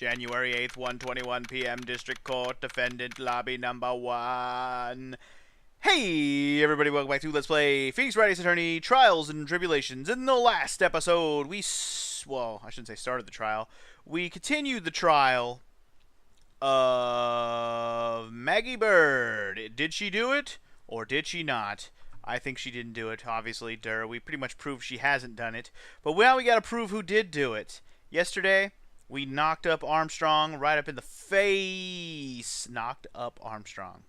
January 8th, 1:21 p.m. District Court, Defendant Lobby Number 1. Hey, everybody, welcome back to Let's Play Phoenix Wright Ace Attorney, Trials and Tribulations. In the last episode, well, I shouldn't say started the trial. We continued the trial of Maggie Bird. Did she do it, or did she not? I think she didn't do it, obviously, we pretty much proved she hasn't done it. But now we gotta prove who did do it. Yesterday, we knocked up Armstrong right up in the face. Knocked up Armstrong.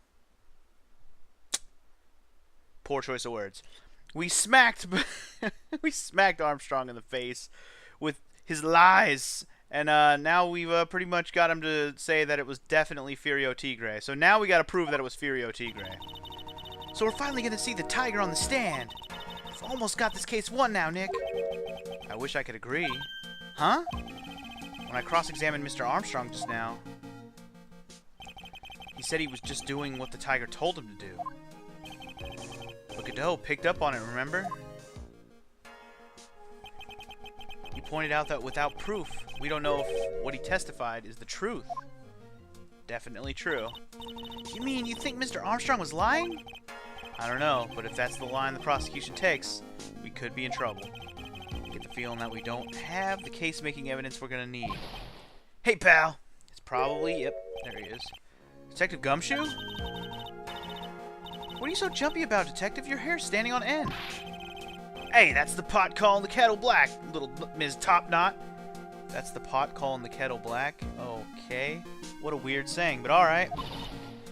Poor choice of words. We smacked we smacked Armstrong in the face with his lies. And now we've pretty much got him to say that it was definitely Furio Tigre. So now we gotta prove that it was Furio Tigre. So we're finally gonna see the tiger on the stand. We've almost got this case won now, Nick. I wish I could agree. Huh? When I cross-examined Mr. Armstrong just now, he said he was just doing what the tiger told him to do. But Godot picked up on it, remember? He pointed out that without proof, we don't know if what he testified is the truth. Definitely true. You mean you think Mr. Armstrong was lying? I don't know, but if that's the line the prosecution takes, we could be in trouble. Get the feeling that we don't have the case-making evidence we're gonna need. Hey, pal! It's probably... Yep, there he is. Detective Gumshoe? What are you so jumpy about, Detective? Your hair's standing on end. Hey, that's the pot calling the kettle black, little Ms. Topknot. That's the pot calling the kettle black? Okay. What a weird saying, but alright.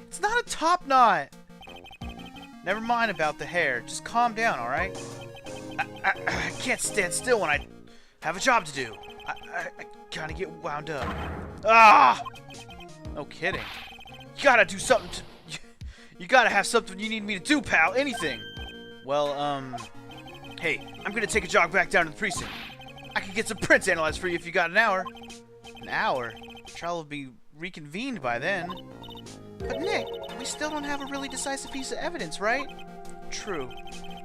It's not a top knot! Never mind about the hair. Just calm down, alright? I can't stand still when I have a job to do. I kind of get wound up. Ah! No kidding. You gotta do something to... You gotta have something you need me to do, pal. Anything. Well, hey, I'm gonna take a jog back down to the precinct. I can get some prints analyzed for you if you got an hour. An hour? The trial will be reconvened by then. But Nick, we still don't have a really decisive piece of evidence, right? True.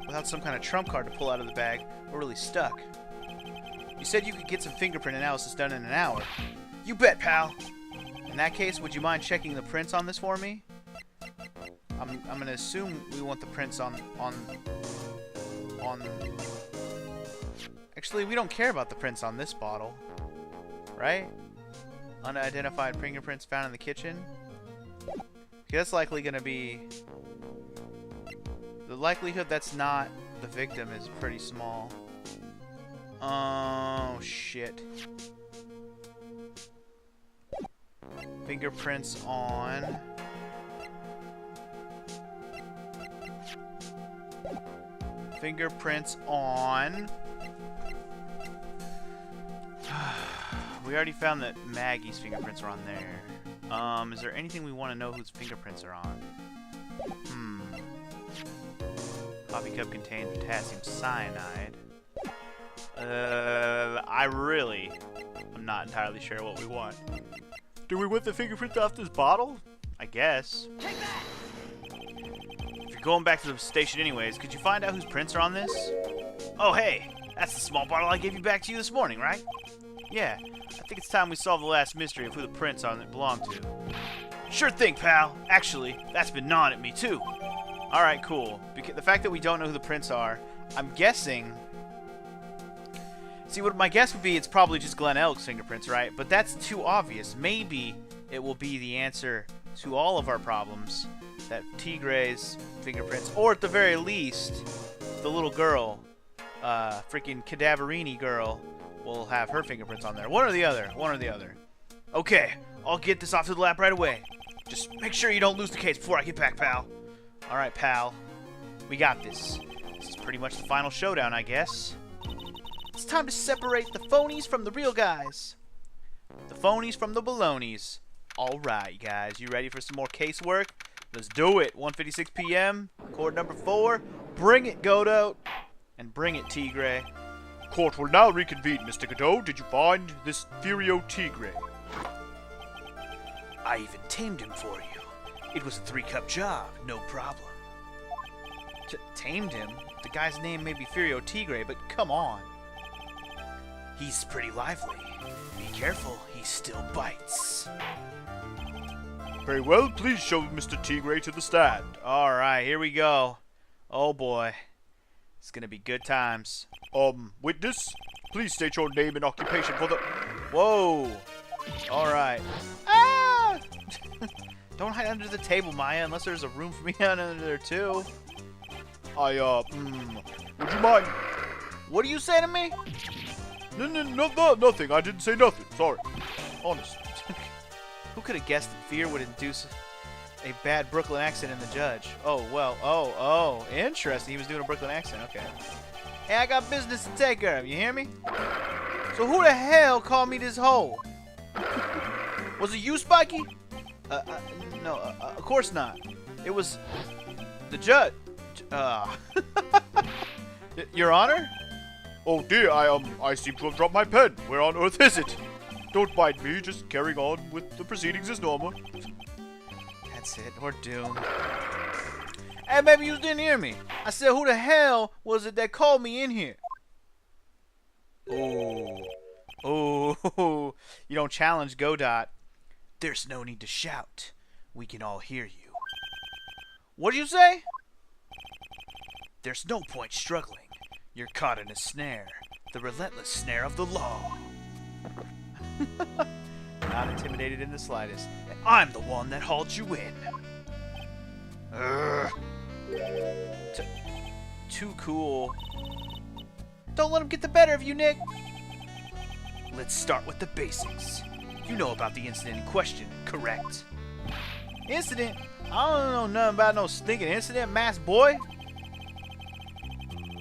Without some kind of trump card to pull out of the bag, we're really stuck. You said you could get some fingerprint analysis done in an hour. You bet, pal. In that case, would you mind checking the prints on this for me? I'm gonna assume we want the prints on... Actually, we don't care about the prints on this bottle. Right? Unidentified fingerprints found in the kitchen. That's likely gonna be... The likelihood that's not the victim is pretty small. Oh, shit. Fingerprints on... Fingerprints on... We already found that Maggie's fingerprints are on there. Is there anything we want to know whose fingerprints are on? Coffee cup contained potassium cyanide. I really am not entirely sure what we want. Do we want the fingerprints off this bottle? I guess. Take that! If you're going back to the station anyways, could you find out whose prints are on this? Oh, hey! That's the small bottle I gave you back to you this morning, right? Yeah, I think it's time we solve the last mystery of who the prints on it belong to. Sure thing, pal. Actually, that's been gnawing at me, too. Alright, cool. Because the fact that we don't know who the prints are, I'm guessing... See, what my guess would be, it's probably just Glenn Elk's fingerprints, right? But that's too obvious. Maybe it will be the answer to all of our problems. That Tigre's fingerprints, or at the very least, the little girl, freaking Cadaverini girl, will have her fingerprints on there. One or the other. One or the other. Okay, I'll get this off to the lab right away. Just make sure you don't lose the case before I get back, pal. Alright, pal. We got this. This is pretty much the final showdown, I guess. It's time to separate the phonies from the real guys. The phonies from the balonies. Alright, guys. You ready for some more casework? Let's do it. 1:56 p.m. Court number 4. Bring it, Godot. And bring it, Tigre. Court will now reconvene, Mr. Godot. Did you find this Furio Tigre? I even tamed him for you. It was a 3-cup job, no problem. Tamed him? The guy's name may be Furio Tigre, but come on. He's pretty lively. Be careful, he still bites. Very well, please show Mr. Tigre to the stand. Alright, here we go. Oh boy. It's gonna be good times. Witness, please state your name and occupation for the... Whoa! Alright. Ah! Don't hide under the table, Maya, unless there's a room for me under there too. would you mind? What do you say to me? No, nothing. I didn't say nothing. Sorry. Honest. Who could have guessed that fear would induce a bad Brooklyn accent in the judge? Oh, well, oh, interesting. He was doing a Brooklyn accent, okay. Hey, I got business to take care of, you hear me? So who the hell called me this hole? Was it you, Spiky? No, of course not. It was the judge. Your Honor? Oh dear, I seem to have dropped my pen. Where on earth is it? Don't bite me, just carrying on with the proceedings as normal. That's it, we're doomed. Hey, baby, you didn't hear me. I said, who the hell was it that called me in here? Oh, you don't challenge Godot. There's no need to shout. We can all hear you. What do you say? There's no point struggling. You're caught in a snare. The relentless snare of the law. Not intimidated in the slightest. I'm the one that hauled you in. Too cool. Don't let him get the better of you, Nick. Let's start with the basics. You know about the incident in question, correct? Incident? I don't know nothing about no stinking incident, masked boy.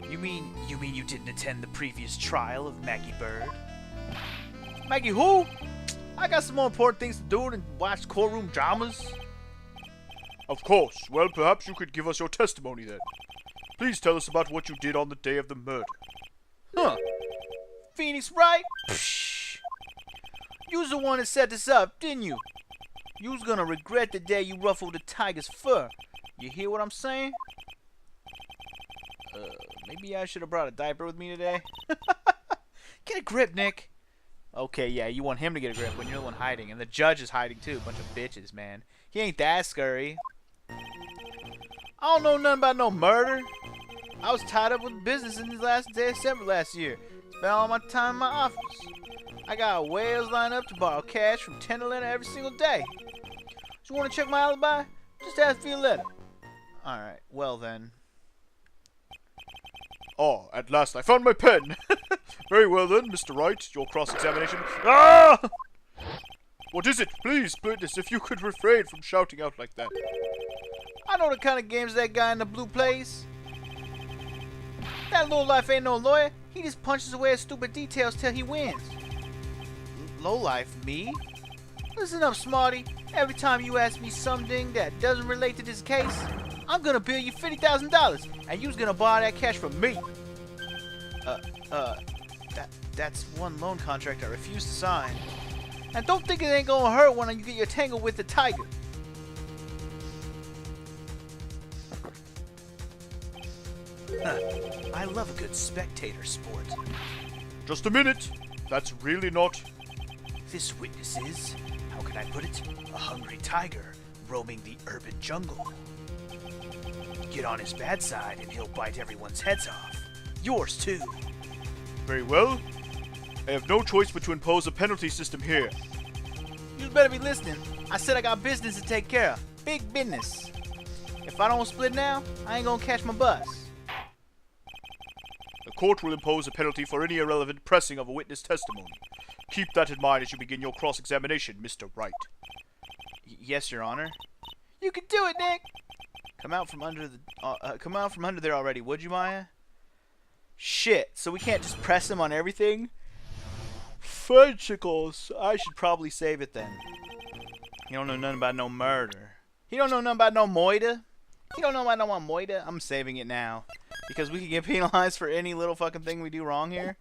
You mean you didn't attend the previous trial of Maggie Bird? Maggie who? I got some more important things to do than watch courtroom dramas. Of course. Well, perhaps you could give us your testimony then. Please tell us about what you did on the day of the murder. Huh. Phoenix, right? Psh. You was the one that set this up, didn't you? You was gonna regret the day you ruffled the tiger's fur. You hear what I'm saying? Maybe I should have brought a diaper with me today. Get a grip, Nick. Okay, yeah, you want him to get a grip when you're the one hiding. And the judge is hiding too. Bunch of bitches, man. He ain't that scary. I don't know nothing about no murder. I was tied up with business in this last day of December last year. Spent all my time in my office. I got whales lined up to borrow cash from Tenderland every single day. You want to check my alibi? Just ask for your letter. Alright, well then. Oh, at last I found my pen. Very well then, Mr. Wright, your cross-examination. Ah! What is it? Please, witness, if you could refrain from shouting out like that. I know the kind of games that guy in the blue plays. That lowlife ain't no lawyer. He just punches away at stupid details till he wins. Lowlife, me? Listen up, smarty. Every time you ask me something that doesn't relate to this case, I'm gonna bill you $50,000, and you's gonna borrow that cash from me. That's one loan contract I refuse to sign. And don't think it ain't gonna hurt when you get your tangle with the tiger. I love a good spectator sport. Just a minute. That's really not... This witness is, how can I put it, a hungry tiger roaming the urban jungle. Get on his bad side and he'll bite everyone's heads off. Yours too. Very well. I have no choice but to impose a penalty system here. You better be listening. I said I got business to take care of. Big business. If I don't split now, I ain't gonna catch my bus. The court will impose a penalty for any irrelevant pressing of a witness testimony. Keep that in mind as you begin your cross-examination, Mr. Wright. Yes, Your Honor. You can do it, Nick. Come out from under there already, would you, Maya? Shit. So we can't just press him on everything? Fudgicles. I should probably save it then. He don't know nothing about no murder. He don't know nothing about no moida. He don't know about no moida. I'm saving it now because we can get penalized for any little fucking thing we do wrong here.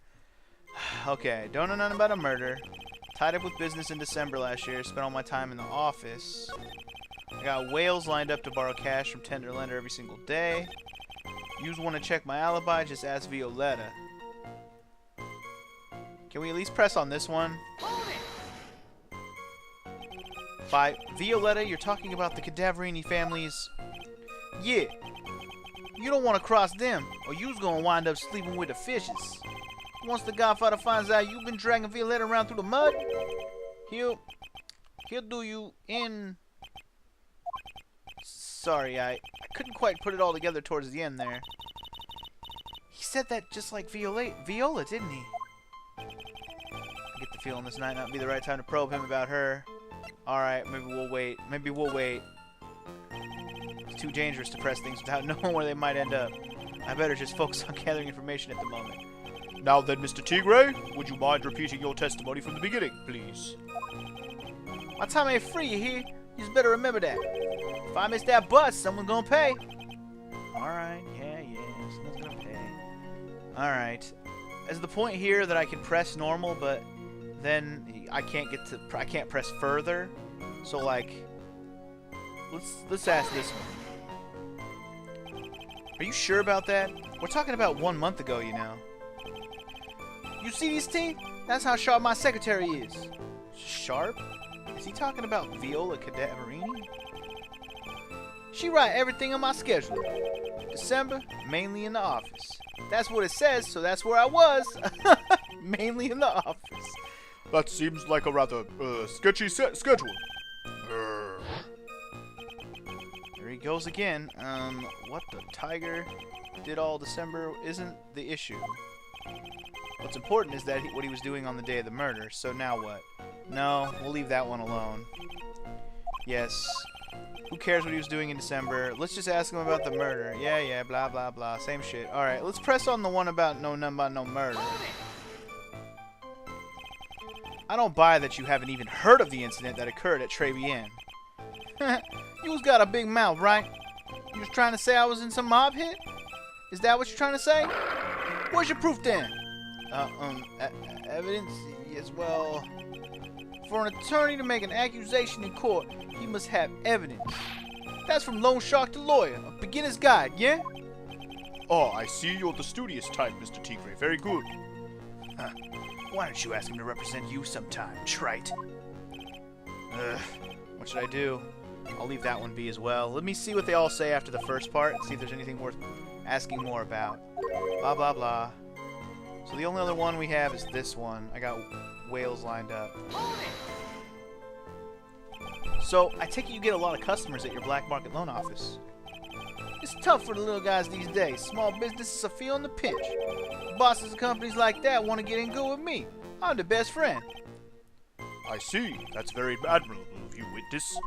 Okay, don't know nothing about a murder. Tied up with business in December last year. Spent all my time in the office. I got whales lined up to borrow cash from Tender Lender every single day. Yous want to check my alibi? Just ask Violetta. Can we at least press on this one? By Violetta, you're talking about the Cadaverini family's... Yeah. You don't want to cross them, or you's gonna wind up sleeping with the fishes. Once the Godfather finds out you've been dragging Violetta around through the mud, he'll do you in... Sorry, I couldn't quite put it all together towards the end there. He said that just like Viola, didn't he? I get the feeling this might not be the right time to probe him about her. Alright, maybe we'll wait. It's too dangerous to press things without knowing where they might end up. I better just focus on gathering information at the moment. Now then, Mr. Tigre, would you mind repeating your testimony from the beginning, please? My time ain't free, you hear? You just better remember that. If I miss that bus, someone's gonna pay. Alright, yeah, someone's gonna pay. Alright. Is the point here that I can press normal, but then I can't press further? So, like, let's ask this one. Are you sure about that? We're talking about 1 month ago, you know. You see these teeth? That's how sharp my secretary is. Sharp? Is he talking about Viola Cadaverini? She write everything on my schedule. December, mainly in the office. That's what it says, so that's where I was. Mainly in the office. That seems like a rather sketchy schedule. There he goes again. What the tiger did all December isn't the issue. What's important is that what he was doing on the day of the murder. So now what? No, we'll leave that one alone. Yes. Who cares what he was doing in December? Let's just ask him about the murder. Yeah, blah, blah, blah. Same shit. Alright, let's press on the one about no murder. I don't buy that you haven't even heard of the incident that occurred at Tribulations. You's got a big mouth, right? You was trying to say I was in some mob hit? Is that what you're trying to say? Where's your proof then? Evidence? Yes, well... For an attorney to make an accusation in court, he must have evidence. That's from loan shark to lawyer, a beginner's guide, yeah? Oh, I see you're the studious type, Mr. Tigre. Very good. Huh. Why don't you ask him to represent you sometime, trite? What should I do? I'll leave that one be as well. Let me see what they all say after the first part and see if there's anything worth asking more about. Blah, blah, blah. So the only other one we have is this one. I got whales lined up. So, I take it you get a lot of customers at your black market loan office. It's tough for the little guys these days. Small businesses are feeling the pinch. Bosses of companies like that want to get in good with me. I'm the best friend. I see. That's very admirable of you, witness.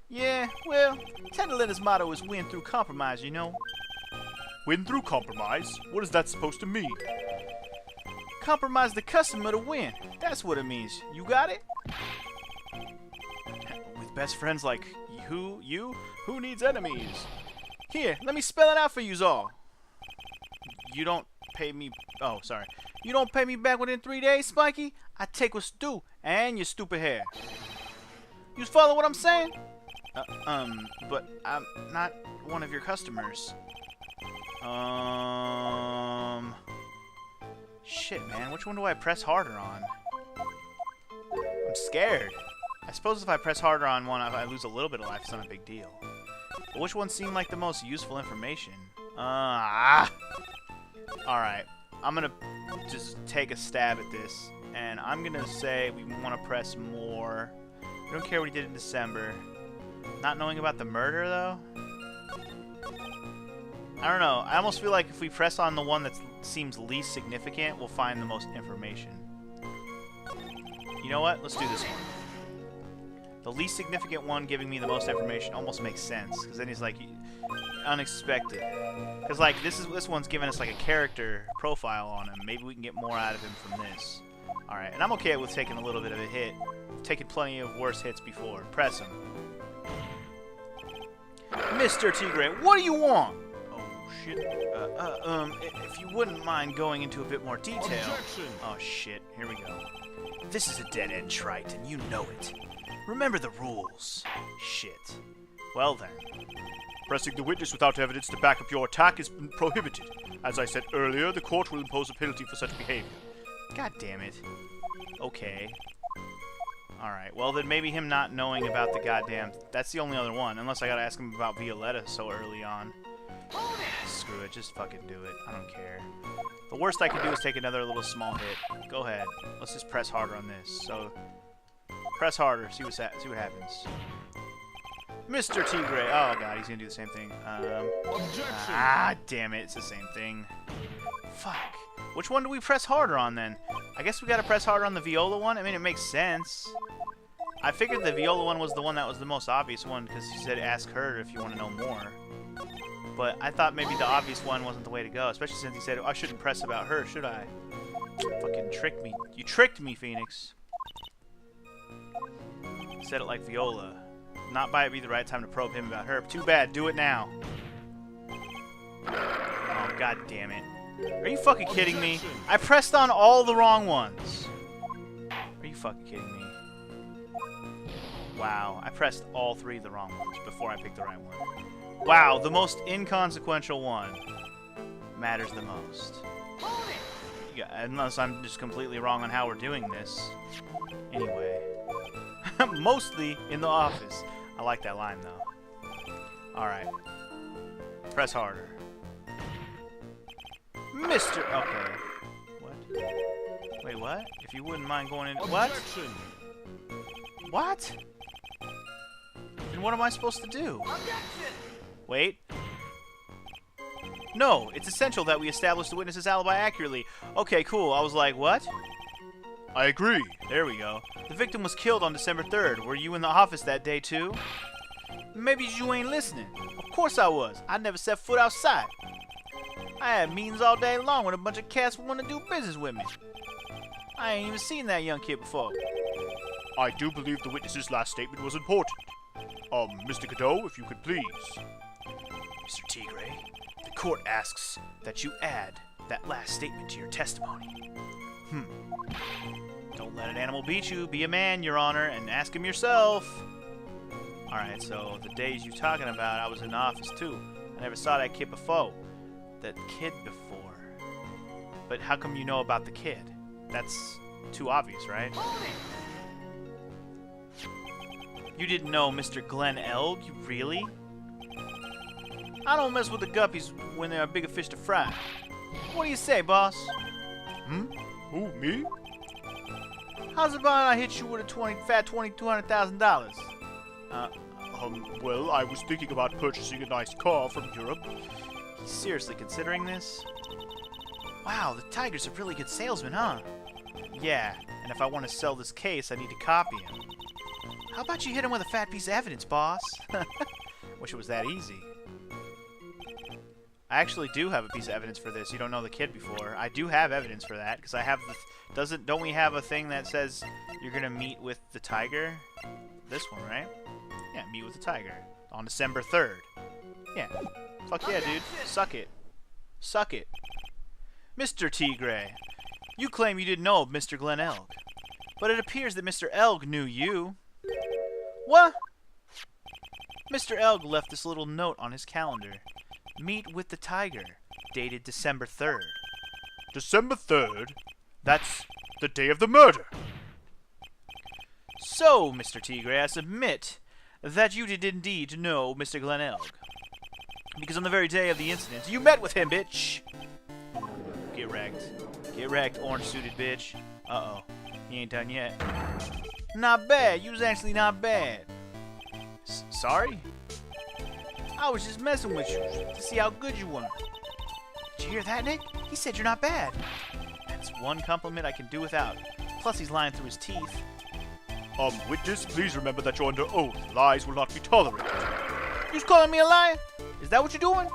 Yeah, well, Tenderletter's motto is win through compromise, you know. Win through compromise? What is that supposed to mean? Compromise the customer to win. That's what it means. You got it? With best friends like who needs enemies? Here, let me spell it out for yous all. You don't pay me... Oh, sorry. You don't pay me back within 3 days, Spiky? I take what's due and your stupid hair. You follow what I'm saying? But I'm not one of your customers. Shit, man. Which one do I press harder on? I'm scared. I suppose if I press harder on one, if I lose a little bit of life, it's not a big deal. But which one seemed like the most useful information? Alright. I'm gonna just take a stab at this. And I'm gonna say we want to press more. We don't care what he did in December. Not knowing about the murder, though? I don't know. I almost feel like if we press on the one that seems least significant, we'll find the most information. You know what? Let's do this one. The least significant one giving me the most information almost makes sense, because then he's like unexpected. Because like this one's giving us like a character profile on him. Maybe we can get more out of him from this. All right, and I'm okay with taking a little bit of a hit. I've taken plenty of worse hits before. Press him. Mr. Tigre, what do you want? Shit. If you wouldn't mind going into a bit more detail. Objection. Oh shit, here we go. This is a dead-end trite, and you know it. Remember the rules. Shit. Well then. Pressing the witness without evidence to back up your attack is prohibited. As I said earlier, the court will impose a penalty for such behavior. God damn it. Okay. Alright, well then maybe him not knowing about the goddamn... That's the only other one, unless I gotta ask him about Violetta so early on. Screw it, just fucking do it. I don't care. The worst I can do is take another little small hit. Go ahead. Let's just press harder on this. So, press harder, see what happens. Mr. Tigre. Oh god, he's gonna do the same thing. Damn it, it's the same thing. Fuck. Which one do we press harder on then? I guess we gotta press harder on the Viola one. I mean, it makes sense. I figured the Viola one was the one that was the most obvious one because you said ask her if you want to know more. But I thought maybe the obvious one wasn't the way to go, especially since he said I shouldn't press about her, should I? Fucking tricked me. You tricked me, Phoenix. Said it like Viola. Not by it be the right time to probe him about her. Too bad. Do it now. Oh, god damn it. Are you fucking kidding me? I pressed on all the wrong ones. Are you fucking kidding me? Wow, I pressed all 3 of the wrong ones before I picked the right one. Wow, the most inconsequential one matters the most. Yeah, unless I'm just completely wrong on how we're doing this. Anyway. Mostly in the office. I like that line, though. Alright. Press harder. Mr. Okay. What? Wait, what? If you wouldn't mind going in... What? What? Then what am I supposed to do? Wait. No, it's essential that we establish the witness's alibi accurately. Okay, cool. I was like, what? I agree. There we go. The victim was killed on December 3rd. Were you in the office that day, too? Maybe you ain't listening. Of course I was. I never set foot outside. I had meetings all day long with a bunch of cats who want to do business with me. I ain't even seen that young kid before. I do believe the witness's last statement was important. Mr. Cadeau, if you could please. Mr. Tigre, the court asks that you add that last statement to your testimony. Don't let an animal beat you. Be a man, Your Honor, and ask him yourself. Alright, so the days you're talking about, I was in the office too. I never saw that kid before. That kid before. But how come you know about the kid? That's too obvious, right? You didn't know Mr. Glenn Elg? You really? I don't mess with the guppies when there are bigger fish to fry. What do you say, boss? Who, me? How's about I hit you with a $200,000? Well, I was thinking about purchasing a nice car from Europe. He's seriously considering this? Wow, the Tiger's a really good salesman, huh? Yeah, and if I want to sell this case, I need to copy him. How about you hit him with a fat piece of evidence, boss? Wish it was that easy. I actually do have a piece of evidence for this. You don't know the kid before. I do have evidence for that, because I have the... Don't we have a thing that says you're gonna meet with the Tiger? This one, right? Yeah, meet with the Tiger. On December 3rd. Yeah. Fuck yeah, dude. Suck it. Suck it. Mr. Tigre, you claim you didn't know of Mr. Glenn Elg. But it appears that Mr. Elg knew you. What? Mr. Elg left this little note on his calendar. Meet with the Tiger, dated December 3rd. December 3rd? That's the day of the murder. So, Mr. Tigre, I submit that you did indeed know Mr. Glenn Elg. Because on the very day of the incident, you met with him, bitch! Get wrecked. Get wrecked, orange-suited bitch. Uh-oh. He ain't done yet. Not bad. You was actually not bad. Sorry? I was just messing with you to see how good you were. Did you hear that, Nick? He said you're not bad. That's one compliment I can do without. Plus, he's lying through his teeth. Witness, please remember that you're under oath. Lies will not be tolerated. You was calling me a liar? Is that what you're doing?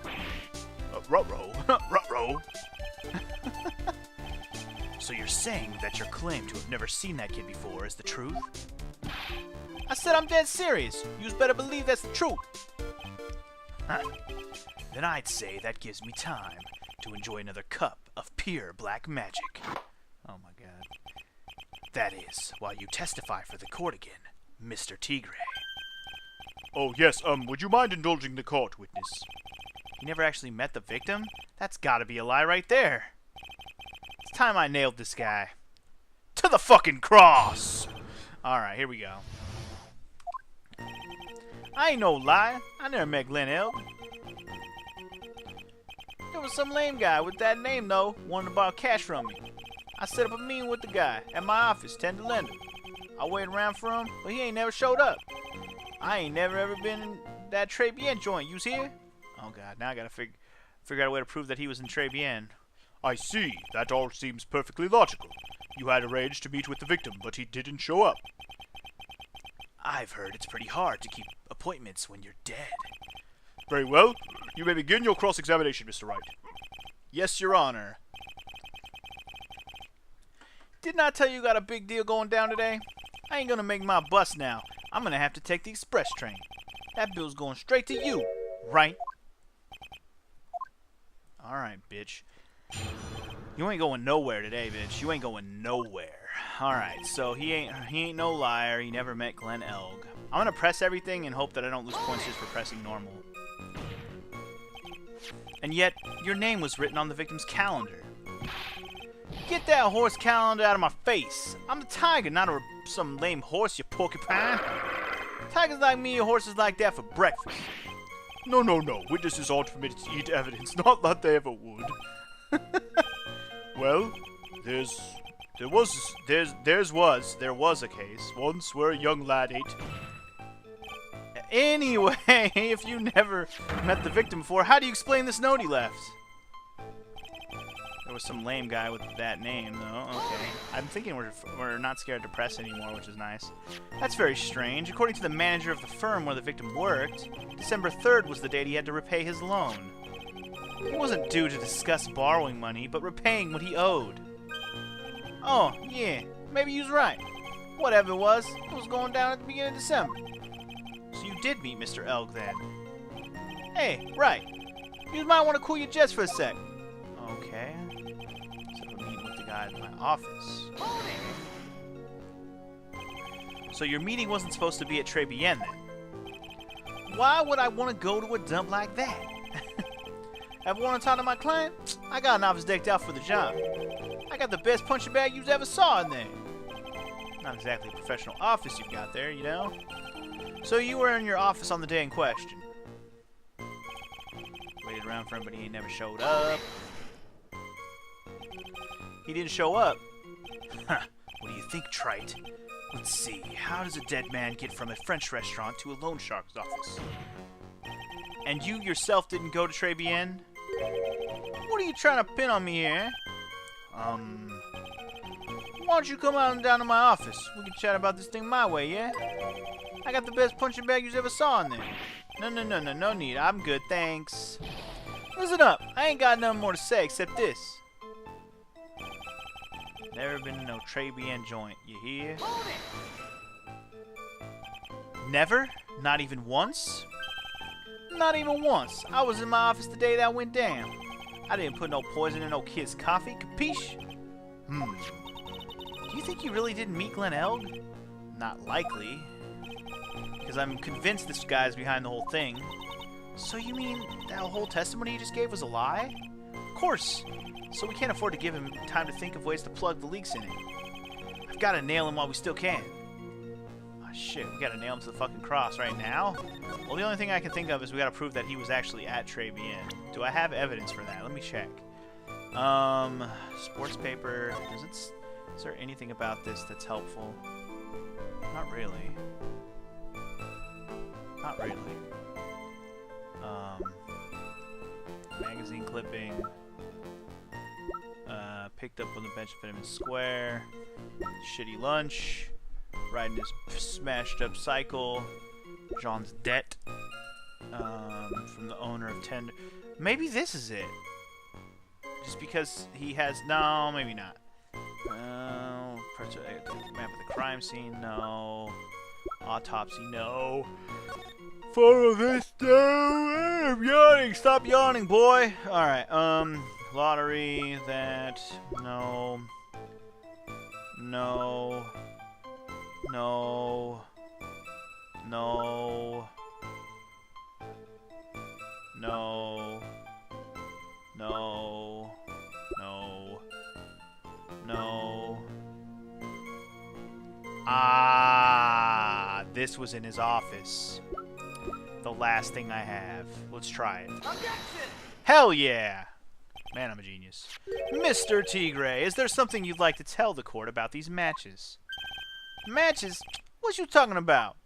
Ruh-roh. Ruh-roh. So you're saying that your claim to have never seen that kid before is the truth? I said I'm dead serious. You better believe that's the truth. Huh. Then I'd say that gives me time to enjoy another cup of pure black magic. Oh my god. That is why you testify for the court again, Mr. Tigre. Oh yes, would you mind indulging the court, witness? You never actually met the victim? That's gotta be a lie right there. It's time I nailed this guy. To the fucking cross! Alright. Alright, here we go. I ain't no liar. I never met Glen Elg. There was some lame guy with that name, though, wanted to borrow cash from me. I set up a meeting with the guy at my office, 10 to lend him. I waited around for him, but he ain't never showed up. I ain't never ever been in that Tribulations joint. You's here? Oh god, now I gotta figure out a way to prove that he was in Tribulations. I see. That all seems perfectly logical. You had arranged to meet with the victim, but he didn't show up. I've heard it's pretty hard to keep appointments when you're dead. Very well. You may begin your cross-examination, Mr. Wright. Yes, Your Honor. Didn't I tell you got a big deal going down today? I ain't gonna make my bus now. I'm gonna have to take the express train. That bill's going straight to you, right? Alright, bitch. You ain't going nowhere today, bitch. You ain't going nowhere. Alright, so he ain't no liar. He never met Glen Elg. I'm gonna press everything and hope that I don't lose points just for pressing normal. And yet, your name was written on the victim's calendar. Get that horse calendar out of my face. I'm the tiger, not some lame horse, you porcupine. Tigers like me or horses like that for breakfast. No, no, no. Witnesses aren't permitted to eat evidence. Not that they ever would. Well, there was a case once where a young lad ate. Anyway, if you never met the victim before, how do you explain this note he left? There was some lame guy with that name, though. Okay. I'm thinking we're not scared to press anymore, which is nice. That's very strange. According to the manager of the firm where the victim worked, December 3rd was the date he had to repay his loan. He wasn't due to discuss borrowing money, but repaying what he owed. Oh, yeah. Maybe he was right. Whatever it was going down at the beginning of December. So you did meet Mr. Elg then? Hey, right. You might want to cool your jets for a sec. Okay. So I'm meeting with the guy in my office. So your meeting wasn't supposed to be at Tribulations then? Why would I want to go to a dump like that? Ever want to talk to my client? I got an office decked out for the job. I got the best punching bag you've ever saw in there. Not exactly a professional office you've got there, you know? So you were in your office on the day in question. Waited around for him, but he ain't never showed up. He didn't show up? Huh. What do you think, trite? Let's see. How does a dead man get from a French restaurant to a loan shark's office? And you yourself didn't go to Tribulations? What are you trying to pin on me here? Why don't you come on down to my office? We can chat about this thing my way, yeah? I got the best punching bag you ever saw in there. No need. I'm good, thanks. Listen up. I ain't got nothing more to say except this. Never been to no Tribulations joint, you hear? Never? Not even once? Not even once. I was in my office the day that went down. I didn't put no poison in no kid's coffee, capiche? Do you think you really didn't meet Glen Elg? Not likely. Because I'm convinced this guy's behind the whole thing. So you mean that whole testimony you just gave was a lie? Of course. So we can't afford to give him time to think of ways to plug the leaks in it. I've got to nail him while we still can. Oh shit, we got to nail him to the fucking cross right now? Well, the only thing I can think of is we got to prove that he was actually at Tribulations. Do I have evidence for that? Let me check. Sports paper. Is there anything about this that's helpful? Not really. Not really. Magazine clipping. Picked up on the bench of Vitamin Square. Shitty lunch. Riding his smashed up cycle. John's debt. From the owner of Tender. Maybe this is it. Just because he has... No, maybe not. Map of the crime scene, no. Autopsy, no. Follow this down. I'm yawning. Stop yawning, boy. Alright, lottery, that, no. No. No. No. No. No. No. No. Ah. this was in his office. The last thing I have. Let's try it. Hell yeah! Man, I'm a genius. Mr. Tigre, is there something you'd like to tell the court about these matches? Matches? What you talking about?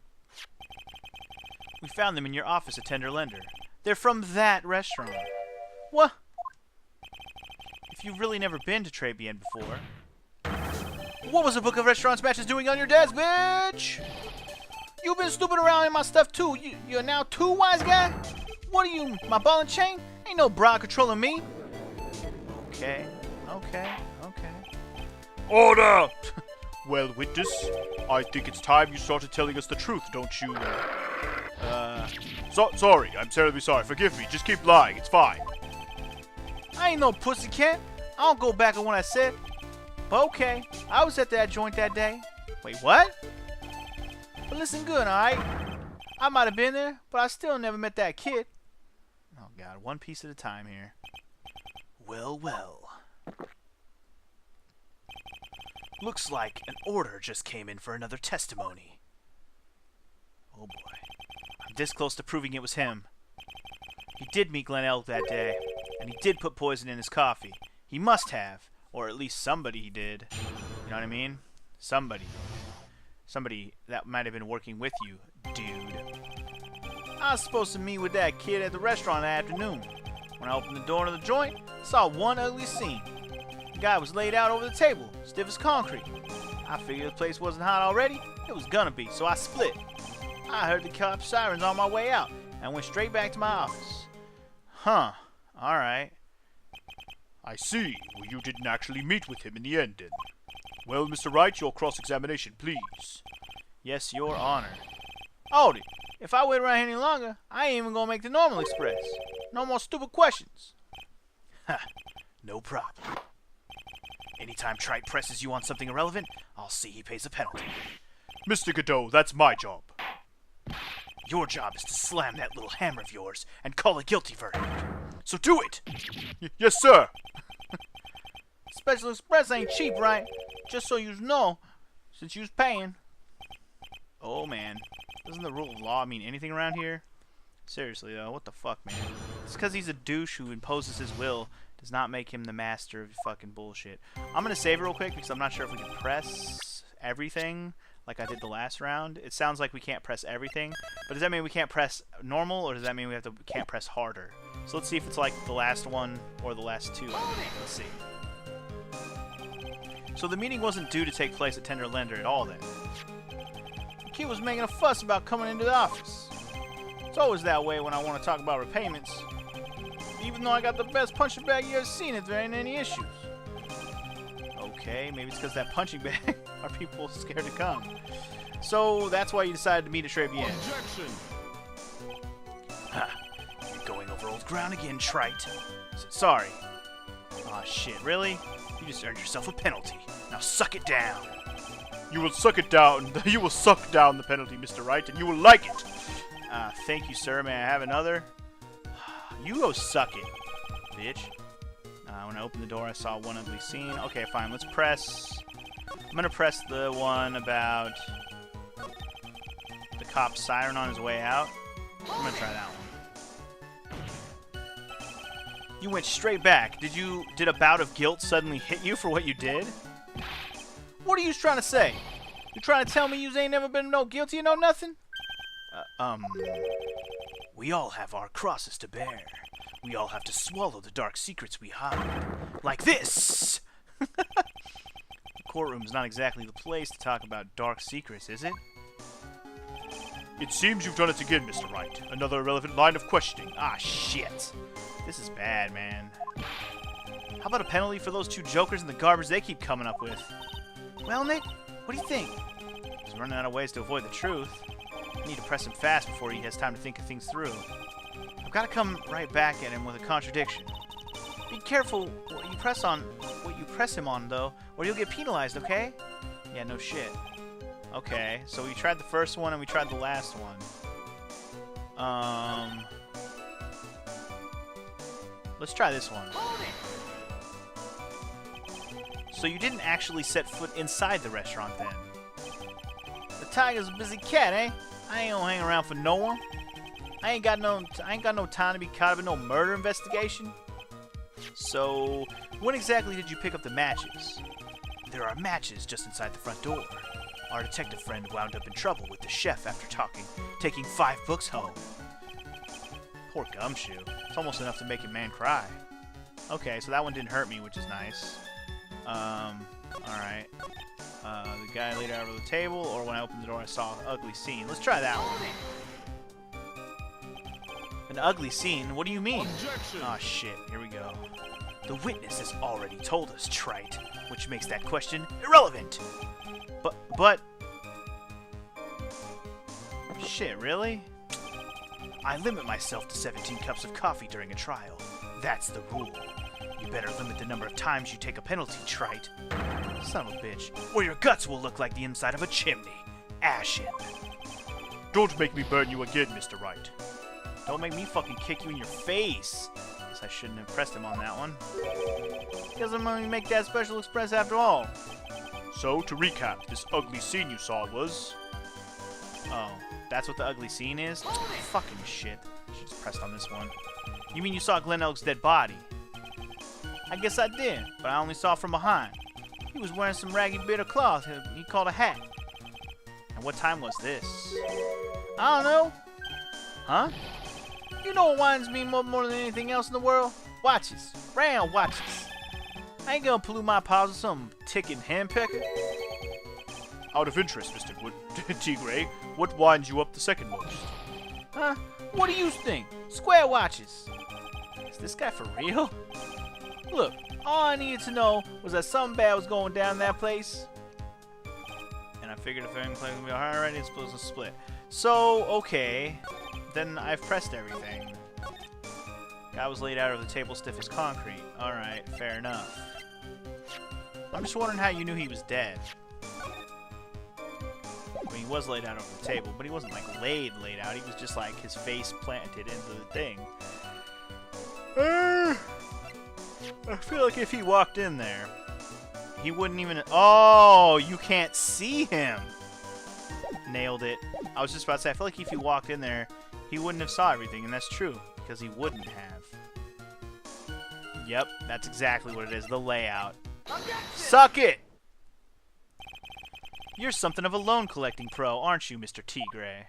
We found them in your office at Tender Lender. They're from that restaurant. What? If you've really never been to Tribulations before... What was the book of restaurants matches doing on your desk, bitch? You've been stupid around in my stuff too. You're now too wise guy? What are you, my ball and chain? Ain't no bra controlling me. Okay. Order! Well, witness, I think it's time you started telling us the truth, don't you? Sorry, I'm terribly sorry. Forgive me. Just keep lying. It's fine. I ain't no pussycat. I don't go back on what I said. But okay, I was at that joint that day. Wait, what? But listen good, alright? I might have been there, but I still never met that kid. Oh god, one piece at a time here. Well. Looks like an order just came in for another testimony. Oh boy. I'm this close to proving it was him. He did meet Glenn Elk that day, and he did put poison in his coffee. He must have. Or at least somebody did. You know what I mean? Somebody that might have been working with you, dude. I was supposed to meet with that kid at the restaurant that afternoon. When I opened the door to the joint, I saw one ugly scene. The guy was laid out over the table, stiff as concrete. I figured the place wasn't hot already. It was gonna be, so I split. I heard the cop sirens on my way out and went straight back to my office. Huh. Alright. I see. Well, you didn't actually meet with him in the end, then. Well, Mr. Wright, your cross-examination, please. Yes, Your Honor. Hold it. If I wait around here any longer, I ain't even gonna make the normal express. No more stupid questions. Ha. No problem. Anytime Trite presses you on something irrelevant, I'll see he pays a penalty. Mr. Godot, that's my job. Your job is to slam that little hammer of yours and call a guilty verdict. So do it! Yes, sir! Special Express ain't cheap, right? Just so you know, since you's paying. Oh, man. Doesn't the rule of law mean anything around here? Seriously, though, what the fuck, man? It's because he's a douche who imposes his will does not make him the master of fucking bullshit. I'm gonna save it real quick because I'm not sure if we can press everything like I did the last round. It sounds like we can't press everything, but does that mean we can't press normal, or does that mean we can't press harder? So let's see if it's like the last one or the last two. Let's see. So the meeting wasn't due to take place at Tender Lender at all then. The kid was making a fuss about coming into the office. It's always that way when I want to talk about repayments. Even though I got the best punching bag you ever seen, if there ain't any issues. Okay, maybe it's because that punching bag are people scared to come. So that's why you decided to meet at Tribulations. Objection! Ha! You're going over old ground again, Trite. Sorry. Aw, shit, really? You just earned yourself a penalty. Now suck it down. You will suck it down. You will suck down the penalty, Mr. Wright, and you will like it. Thank you, sir. May I have another? You go suck it, bitch. When I opened the door, I saw one ugly scene. Okay, fine. Let's press... I'm going to press the one about the cop's siren on his way out. I'm going to try that one. You went straight back. Did a bout of guilt suddenly hit you for what you did? What are you trying to say? You trying to tell me you ain't never been no guilty or no nothing? We all have our crosses to bear. We all have to swallow the dark secrets we hide. Like this! The courtroom's not exactly the place to talk about dark secrets, is it? It seems you've done it again, Mr. Wright. Another irrelevant line of questioning. Ah, shit. This is bad, man. How about a penalty for those two jokers and the garbage they keep coming up with? Well, Nick, what do you think? He's running out of ways to avoid the truth. I need to press him fast before he has time to think of things through. I've got to come right back at him with a contradiction. Be careful what you press him on, though, or you'll get penalized, okay? Yeah, no shit. Okay, so we tried the first one and we tried the last one. Let's try this one. So you didn't actually set foot inside the restaurant then? Tiger's a busy cat, eh? I ain't gonna hang around for no one. I ain't got no time to be caught up in no murder investigation. So, when exactly did you pick up the matches? There are matches just inside the front door. Our detective friend wound up in trouble with the chef after taking 5 books home. Poor Gumshoe. It's almost enough to make a man cry. Okay, so that one didn't hurt me, which is nice. Alright. The guy laid out over the table, or when I opened the door I saw an ugly scene. Let's try that one. An ugly scene? What do you mean? Objection. Aw, shit. Here we go. The witness has already told us, trite, which makes that question irrelevant. But... Shit, really? I limit myself to 17 cups of coffee during a trial. That's the rule. You better limit the number of times you take a penalty, trite. Son of a bitch. Or your guts will look like the inside of a chimney. Ashen. Don't make me burn you again, Mr. Wright. Don't make me fucking kick you in your face. Guess I shouldn't have pressed him on that one. Guess I'm gonna make that special express after all. So, to recap, this ugly scene you saw was... Oh, that's what the ugly scene is? Fucking shit. I should just pressed on this one. You mean you saw Glen Elk's dead body? I guess I did, but I only saw from behind. He was wearing some raggy bit of cloth he called a hat. And what time was this? I don't know. Huh? You know what winds me more than anything else in the world? Watches. Round watches. I ain't gonna pollute my paws with some ticking handpecker. Out of interest, Mr. Tigre, what winds you up the second most? Huh? What do you think? Square watches. Is this guy for real? Look, all I needed to know was that something bad was going down in that place. And I figured if everything's going to be alright, it's supposed to split. So, okay. Then I've pressed everything. Guy was laid out over the table stiff as concrete. Alright, fair enough. I'm just wondering how you knew he was dead. I mean, he was laid out over the table, but he wasn't like laid out. He was just like his face planted into the thing. I feel like if he walked in there, he wouldn't even... Oh, you can't see him. Nailed it. I was just about to say, I feel like if he walked in there, he wouldn't have saw everything, and that's true, because he wouldn't have. Yep, that's exactly what it is, the layout. Suck it! You're something of a loan collecting pro, aren't you, Mr. Tigre?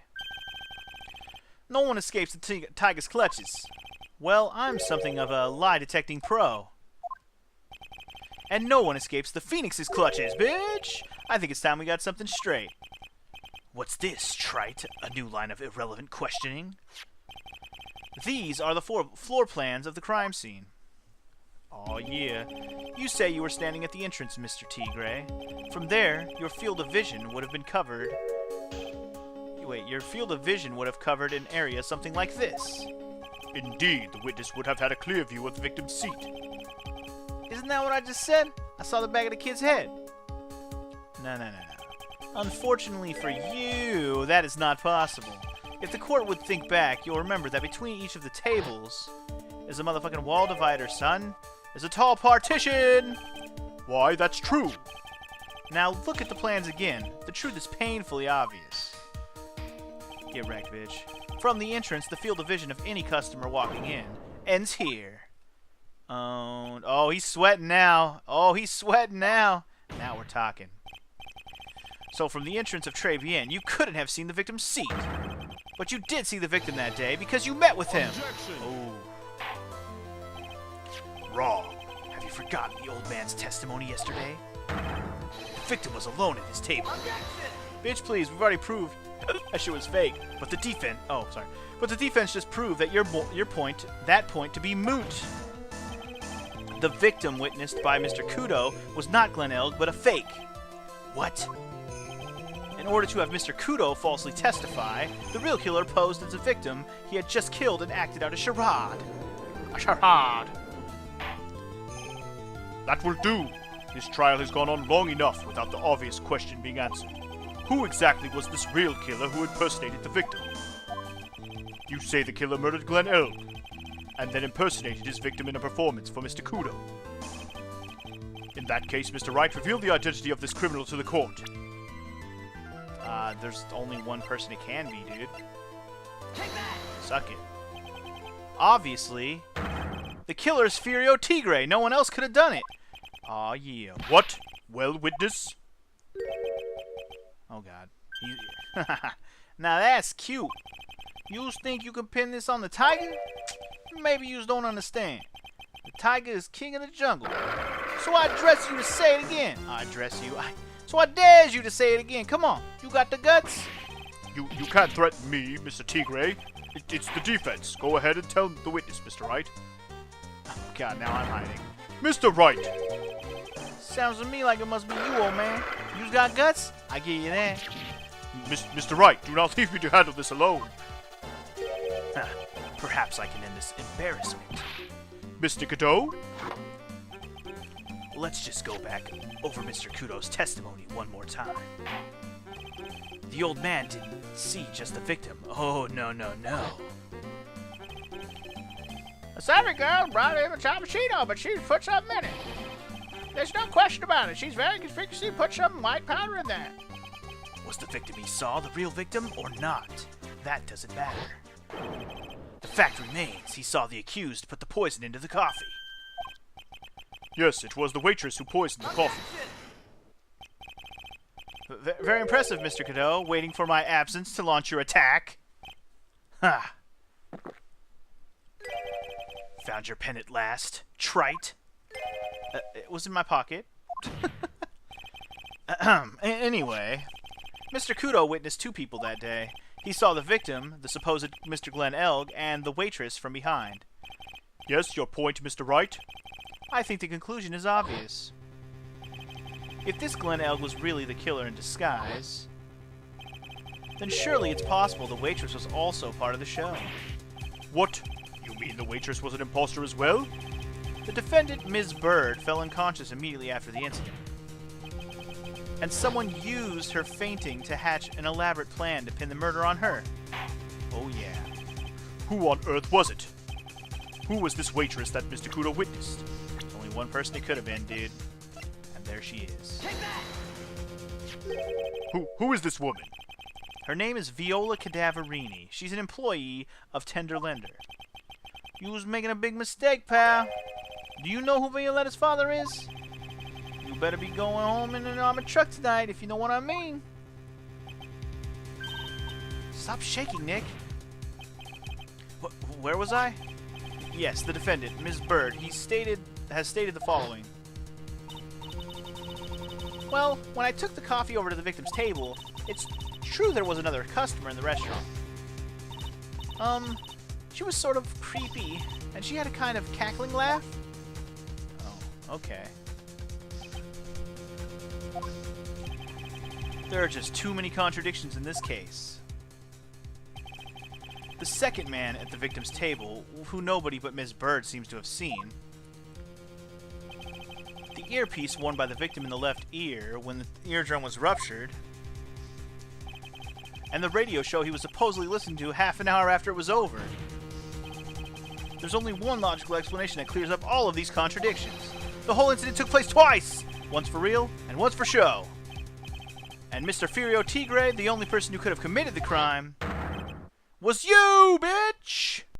No one escapes the tiger's clutches. Well, I'm something of a lie detecting pro. And no one escapes the Phoenix's clutches, bitch! I think it's time we got something straight. What's this, trite? A new line of irrelevant questioning? These are the floor plans of the crime scene. Aw, yeah. You say you were standing at the entrance, Mr. Tigre. From there, your field of vision would have been covered... Wait, your field of vision would have covered an area something like this. Indeed, the witness would have had a clear view of the victim's seat. Isn't that what I just said? I saw the back of the kid's head. No. Unfortunately for you, that is not possible. If the court would think back, you'll remember that between each of the tables is a motherfucking wall divider, son. There's a tall partition! Why, that's true. Now look at the plans again. The truth is painfully obvious. Get wrecked, bitch. From the entrance, the field of vision of any customer walking in ends here. Oh, he's sweating now. Oh, he's sweating now. Now we're talking. So from the entrance of Tribulations, you couldn't have seen the victim's seat. But you did see the victim that day because you met with him. Objection. Oh. Wrong. Have you forgotten the old man's testimony yesterday? The victim was alone at his table. Bitch, please, we've already proved that shit was fake. But the defense... Oh, sorry. But the defense just proved that your point to be moot. The victim witnessed by Mr. Kudo was not Glen Elk, but a fake. What? In order to have Mr. Kudo falsely testify, the real killer posed as a victim he had just killed and acted out a charade. A charade. That will do. This trial has gone on long enough without the obvious question being answered. Who exactly was this real killer who impersonated the victim? You say the killer murdered Glen Elk, and then impersonated his victim in a performance for Mr. Kudo. In that case, Mr. Wright, reveal the identity of this criminal to the court. There's only one person it can be, dude. Suck it. Obviously, the killer is Furio Tigre. No one else could have done it. Aw, yeah. What? Well, witness? Oh, God. Now that's cute. You think you can pin this on the tiger? Maybe you don't understand. The tiger is king of the jungle. So I address you to say it again. So I dare you to say it again. Come on. You got the guts? You can't threaten me, Mr. Tigre. It's the defense. Go ahead and tell the witness, Mr. Wright. Oh, God, now I'm hiding. Mr. Wright! Sounds to me like it must be you, old man. You got guts? I give you that. Mr. Wright, do not leave me to handle this alone. Perhaps I can end this embarrassment. Mr. Cadeau? Let's just go back over Mr. Kudo's testimony one more time. The old man didn't see just the victim. Oh, no, no, no. The servant girl brought in a cappuccino, but she put something in it. There's no question about it. She's very conspicuously put some white powder in there. Was the victim he saw the real victim or not? That doesn't matter. The fact remains he saw the accused put the poison into the coffee. Yes, it was the waitress who poisoned the coffee. Very impressive, Mr. Cadeau, waiting for my absence to launch your attack. Ha! Found your pen at last, trite. It was in my pocket. Anyway, Mr. Kudo witnessed two people that day. He saw the victim, the supposed Mr. Glenn Elg, and the waitress from behind. Yes, your point, Mr. Wright? I think the conclusion is obvious. If this Glenn Elg was really the killer in disguise, then surely it's possible the waitress was also part of the show. What? You mean the waitress was an imposter as well? The defendant, Ms. Bird, fell unconscious immediately after the incident. And someone used her fainting to hatch an elaborate plan to pin the murder on her. Oh yeah. Who on earth was it? Who was this waitress that Mr. Kudo witnessed? Only one person it could have been, dude. And there she is. Who is this woman? Her name is Viola Cadaverini. She's an employee of Tender Lender. You was making a big mistake, pal. Do you know who Violetta's father is? You better be going home in an armored truck tonight, if you know what I mean. Stop shaking, Nick. Where was I? Yes, the defendant, Ms. Bird. Has stated the following. Well, when I took the coffee over to the victim's table, it's true there was another customer in the restaurant. She was sort of creepy, and she had a kind of cackling laugh. Oh, okay. There are just too many contradictions in this case. The second man at the victim's table, who nobody but Ms. Bird seems to have seen, the earpiece worn by the victim in the left ear when the eardrum was ruptured, and the radio show he was supposedly listening to half an hour after it was over. There's only one logical explanation that clears up all of these contradictions. The whole incident took place twice! Once for real, and once for show. And Mr. Furio Tigre, the only person who could have committed the crime, was you, bitch!